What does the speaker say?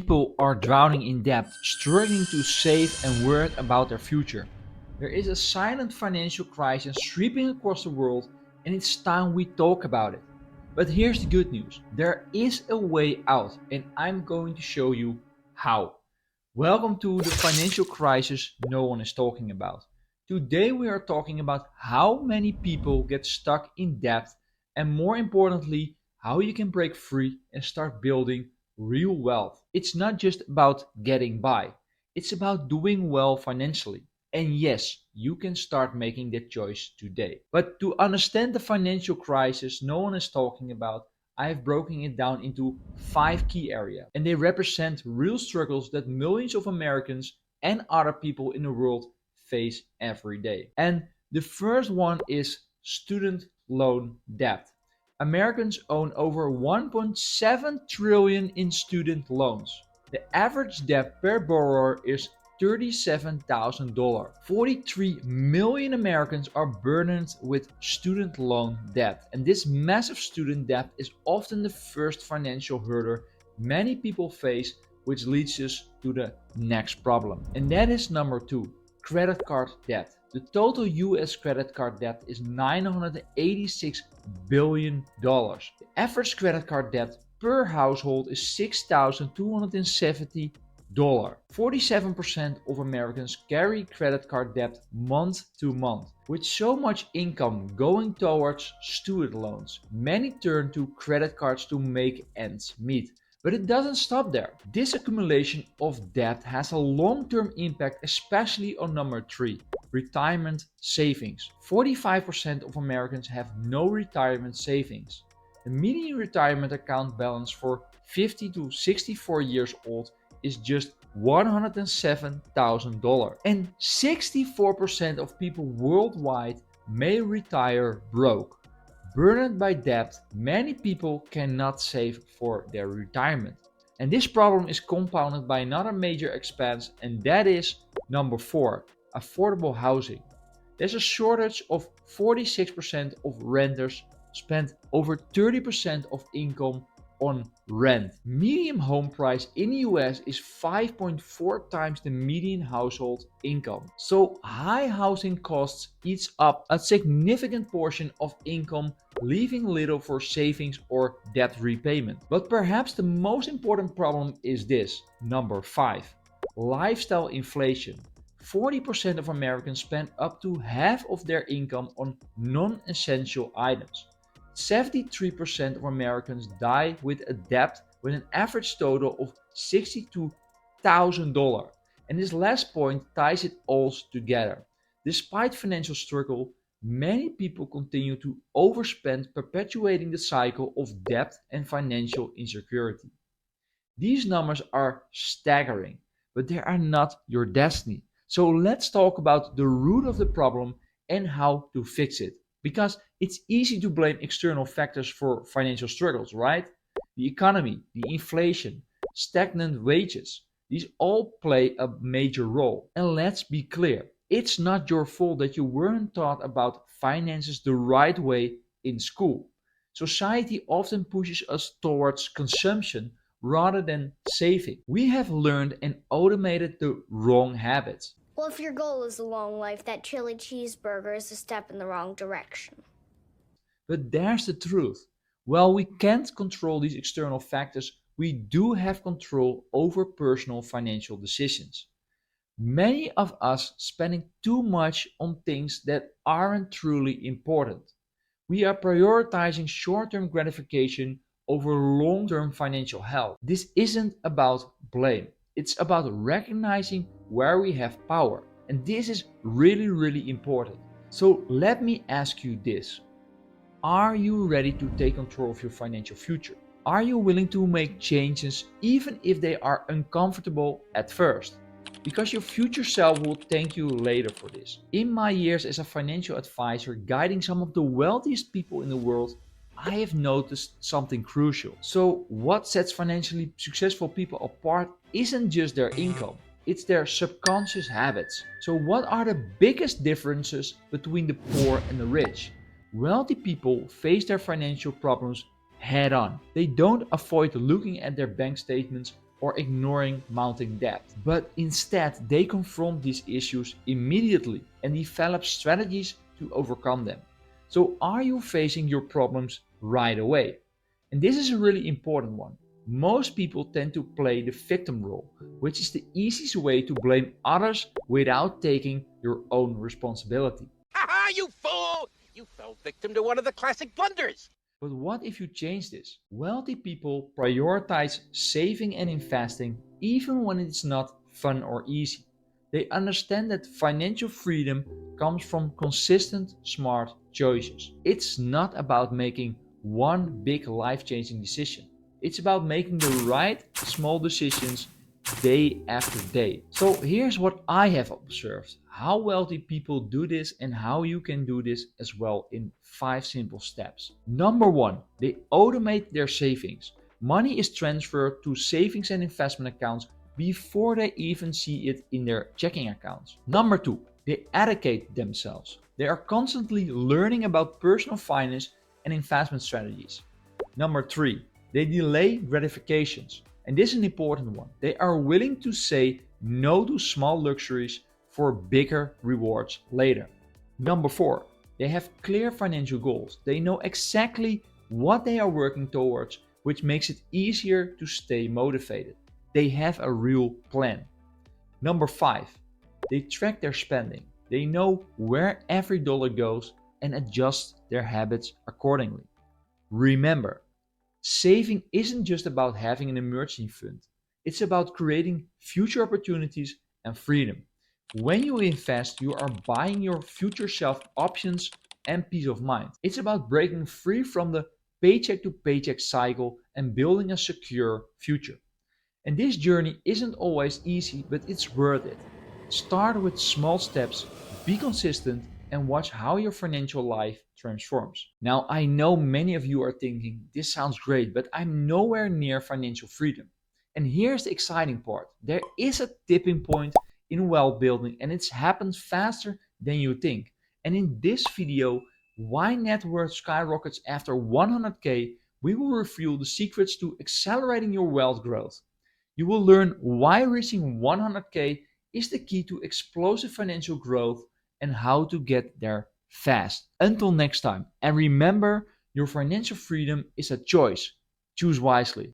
people are drowning in debt, struggling to save and worried about their future. There is a silent financial crisis sweeping across the world, and it's time we talk about it. But here's the good news, there is a way out, and I'm going to show you how. Welcome to the financial crisis no one is talking about. Today we are talking about how many people get stuck in debt, and more importantly, how you can break free and start building real wealth. It's not just about getting by, it's about doing well financially. And yes, you can start making that choice today. But to understand the financial crisis no one is talking about, I have broken it down into 5 key areas, and they represent real struggles that millions of Americans and other people in the world face every day. And the first one is student loan debt. Americans own over 1.7 trillion in student loans. The average debt per borrower is $37,000. 43 million Americans are burdened with student loan debt, and this massive student debt is often the first financial hurdle many people face, which leads us to the next problem. And that is number 2, credit card debt. The total US credit card debt is $986 billion. The average credit card debt per household is $6,270. 47% of Americans carry credit card debt month to month. With so much income going towards student loans, many turn to credit cards to make ends meet. But it doesn't stop there. This accumulation of debt has a long-term impact, especially on number 3, retirement savings. 45% of Americans have no retirement savings. The median retirement account balance for 50 to 64 years old is just $107,000. And 64% of people worldwide may retire broke. Burdened by debt, many people cannot save for their retirement. And this problem is compounded by another major expense, and that is number 4, affordable housing. There's a shortage of 46% of renters spend over 30% of income on rent. Median home price in the US is 5.4 times the median household income. So high housing costs eats up a significant portion of income, leaving little for savings or debt repayment. But perhaps the most important problem is this, number 5, lifestyle inflation. 40% of Americans spend up to half of their income on non-essential items. 73% of Americans die with a debt with an average total of $62,000. And this last point ties it all together. Despite financial struggle, many people continue to overspend, perpetuating the cycle of debt and financial insecurity. These numbers are staggering, but they are not your destiny. So let's talk about the root of the problem and how to fix it. Because it's easy to blame external factors for financial struggles, right? The economy, the inflation, stagnant wages, these all play a major role. And let's be clear, it's not your fault that you weren't taught about finances the right way in school. Society often pushes us towards consumption rather than saving. We have learned and automated the wrong habits. Well, if your goal is a long life, that chili cheeseburger is a step in the wrong direction. But there's the truth. While we can't control these external factors, we do have control over personal financial decisions. Many of us spending too much on things that aren't truly important. We are prioritizing short-term gratification over long-term financial health. This isn't about blame. It's about recognizing where we have power. And this is really important. So let me ask you this. Are you ready to take control of your financial future? Are you willing to make changes even if they are uncomfortable at first? Because your future self will thank you later for this. In my years as a financial advisor guiding some of the wealthiest people in the world, I have noticed something crucial. So what sets financially successful people apart isn't just their income, it's their subconscious habits. So what are the biggest differences between the poor and the rich? Wealthy people face their financial problems head on. They don't avoid looking at their bank statements or ignoring mounting debt. But instead, they confront these issues immediately and develop strategies to overcome them. So, are you facing your problems right away? And this is a really important one. Most people tend to play the victim role, which is the easiest way to blame others without taking your own responsibility. Ha ha, you fool! You fell victim to one of the classic blunders. But what if you change this? Wealthy people prioritize saving and investing even when it's not fun or easy. They understand that financial freedom comes from consistent, smart choices. It's not about making one big life changing decision, it's about making the right small decisions day after day. So here's what I have observed how wealthy people do this and how you can do this as well in 5 simple steps. Number one, they automate their savings. Money is transferred to savings and investment accounts before they even see it in their checking accounts. Number two, they educate themselves. They are constantly learning about personal finance and investment strategies. Number three, they delay gratifications. And this is an important one. They are willing to say no to small luxuries for bigger rewards later. Number four, they have clear financial goals. They know exactly what they are working towards, which makes it easier to stay motivated. They have a real plan. Number five, they track their spending. They know where every dollar goes and adjust their habits accordingly. Remember, saving isn't just about having an emergency fund, it's about creating future opportunities and freedom. When you invest, you are buying your future self options and peace of mind. It's about breaking free from the paycheck to paycheck cycle and building a secure future. And this journey isn't always easy, but it's worth it. Start with small steps, be consistent, and watch how your financial life transforms. Now, I know many of you are thinking, this sounds great, but I'm nowhere near financial freedom. And here's the exciting part there is a tipping point in wealth building, and it happens faster than you think. And in this video, why net worth skyrockets after 100K, we will reveal the secrets to accelerating your wealth growth. You will learn why reaching 100K is the key to explosive financial growth and how to get there fast. Until next time, and remember, your financial freedom is a choice. Choose wisely.